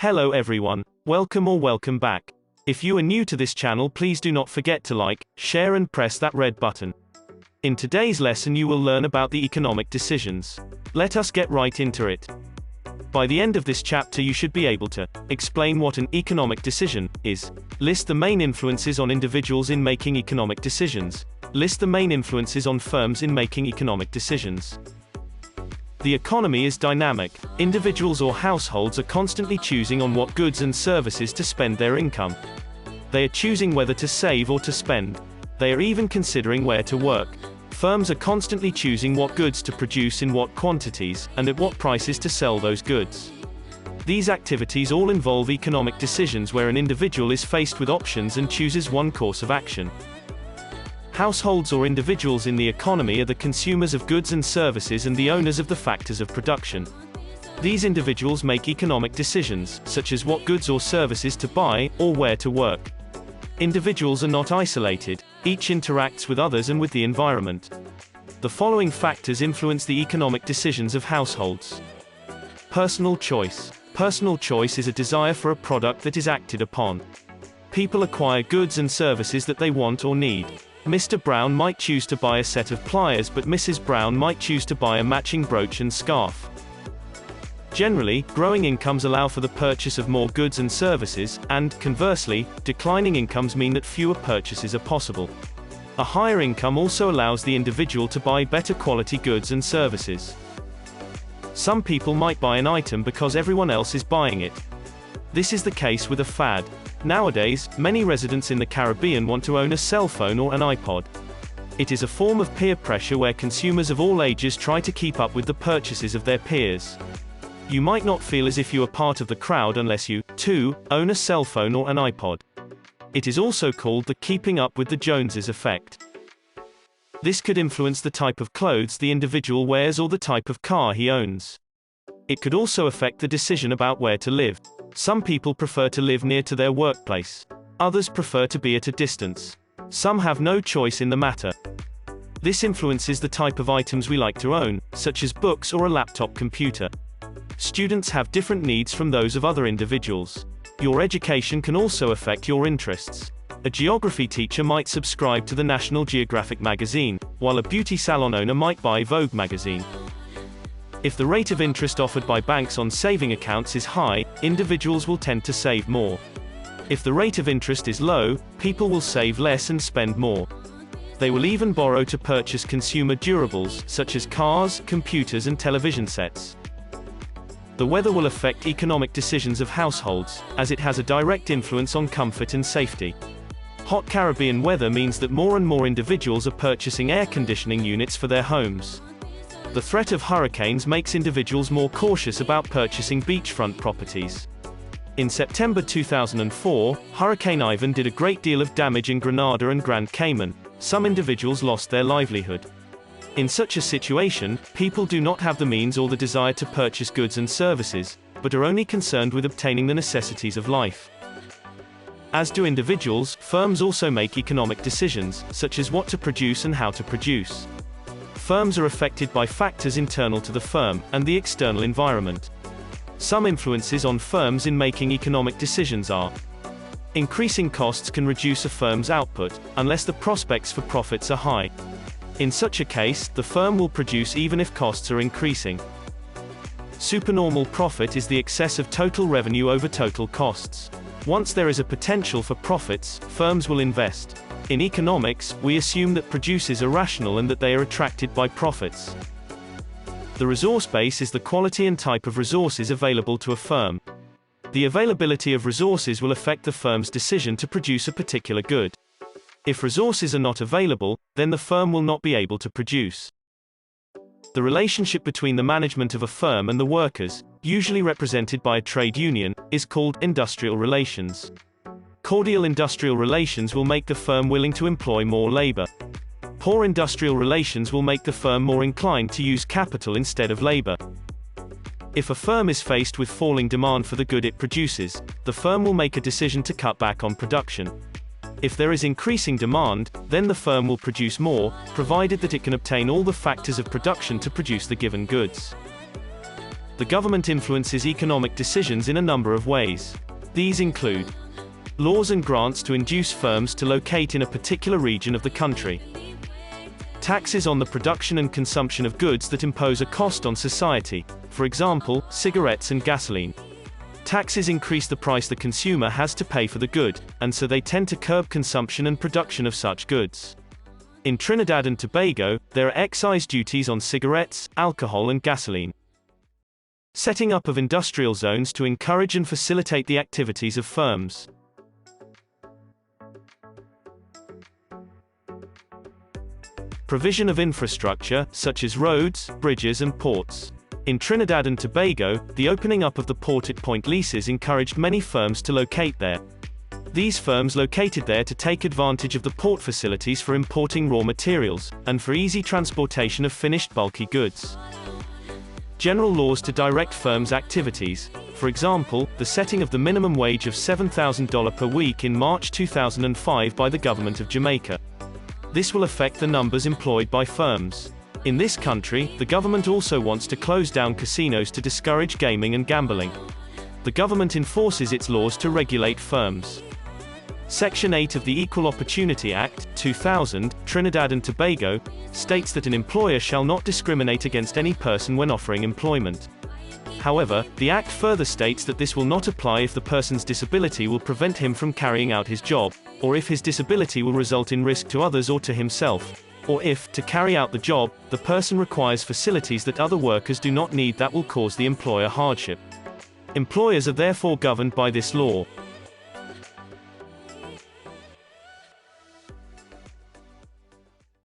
Hello everyone, welcome back. If you are new to this channel, please do not forget to like, share and press that red button. In today's lesson you will learn about the economic decisions. Let us get right into it. By the end of this chapter you should be able to explain what an economic decision is, list the main influences on individuals in making economic decisions, list the main influences on firms in making economic decisions. The economy is dynamic. Individuals or households are constantly choosing on what goods and services to spend their income. They are choosing whether to save or to spend. They are even considering where to work. Firms are constantly choosing what goods to produce in what quantities, and at what prices to sell those goods. These activities all involve economic decisions where an individual is faced with options and chooses one course of action. Households or individuals in the economy are the consumers of goods and services and the owners of the factors of production. These individuals make economic decisions, such as what goods or services to buy, or where to work. Individuals are not isolated, each interacts with others and with the environment. The following factors influence the economic decisions of households. Personal choice. Personal choice is a desire for a product that is acted upon. People acquire goods and services that they want or need. Mr. Brown might choose to buy a set of pliers, but Mrs. Brown might choose to buy a matching brooch and scarf. Generally, growing incomes allow for the purchase of more goods and services, and, conversely, declining incomes mean that fewer purchases are possible. A higher income also allows the individual to buy better quality goods and services. Some people might buy an item because everyone else is buying it. This is the case with a fad. Nowadays, many residents in the Caribbean want to own a cell phone or an iPod. It is a form of peer pressure where consumers of all ages try to keep up with the purchases of their peers. You might not feel as if you are part of the crowd unless you, too, own a cell phone or an iPod. It is also called the keeping up with the Joneses effect. This could influence the type of clothes the individual wears or the type of car he owns. It could also affect the decision about where to live. Some people prefer to live near to their workplace. Others prefer to be at a distance. Some have no choice in the matter. This influences the type of items we like to own, such as books or a laptop computer. Students have different needs from those of other individuals. Your education can also affect your interests. A geography teacher might subscribe to the National Geographic magazine, while a beauty salon owner might buy Vogue magazine. If the rate of interest offered by banks on saving accounts is high, individuals will tend to save more. If the rate of interest is low, people will save less and spend more. They will even borrow to purchase consumer durables, such as cars, computers and television sets. The weather will affect economic decisions of households, as it has a direct influence on comfort and safety. Hot Caribbean weather means that more and more individuals are purchasing air conditioning units for their homes. The threat of hurricanes makes individuals more cautious about purchasing beachfront properties. In September 2004, Hurricane Ivan did a great deal of damage in Grenada and Grand Cayman. Some individuals lost their livelihood. In such a situation, people do not have the means or the desire to purchase goods and services, but are only concerned with obtaining the necessities of life. As do individuals, firms also make economic decisions, such as what to produce and how to produce. Firms are affected by factors internal to the firm, and the external environment. Some influences on firms in making economic decisions are: increasing costs can reduce a firm's output, unless the prospects for profits are high. In such a case, the firm will produce even if costs are increasing. Supernormal profit is the excess of total revenue over total costs. Once there is a potential for profits, firms will invest. In economics, we assume that producers are rational and that they are attracted by profits. The resource base is the quality and type of resources available to a firm. The availability of resources will affect the firm's decision to produce a particular good. If resources are not available, then the firm will not be able to produce. The relationship between the management of a firm and the workers, usually represented by a trade union, is called industrial relations. Cordial industrial relations will make the firm willing to employ more labor. Poor industrial relations will make the firm more inclined to use capital instead of labor. If a firm is faced with falling demand for the good it produces, the firm will make a decision to cut back on production. If there is increasing demand, then the firm will produce more, provided that it can obtain all the factors of production to produce the given goods. The government influences economic decisions in a number of ways. These include laws and grants to induce firms to locate in a particular region of the country, taxes on the production and consumption of goods that impose a cost on society, for example, cigarettes and gasoline. Taxes increase the price the consumer has to pay for the good, and so they tend to curb consumption and production of such goods. In Trinidad and Tobago, there are excise duties on cigarettes, alcohol and gasoline. Setting up of industrial zones to encourage and facilitate the activities of firms. Provision of infrastructure, such as roads, bridges and ports. In Trinidad and Tobago, the opening up of the port at Point leases encouraged many firms to locate there. These firms located there to take advantage of the port facilities for importing raw materials, and for easy transportation of finished bulky goods. General laws to direct firms' activities. For example, the setting of the minimum wage of $7,000 per week in March 2005 by the government of Jamaica. This will affect the numbers employed by firms. In this country, the government also wants to close down casinos to discourage gaming and gambling. The government enforces its laws to regulate firms. Section 8 of the Equal Opportunity Act, 2000, Trinidad and Tobago, states that an employer shall not discriminate against any person when offering employment. However, the Act further states that this will not apply if the person's disability will prevent him from carrying out his job, or if his disability will result in risk to others or to himself, or if, to carry out the job, the person requires facilities that other workers do not need that will cause the employer hardship. Employers are therefore governed by this law.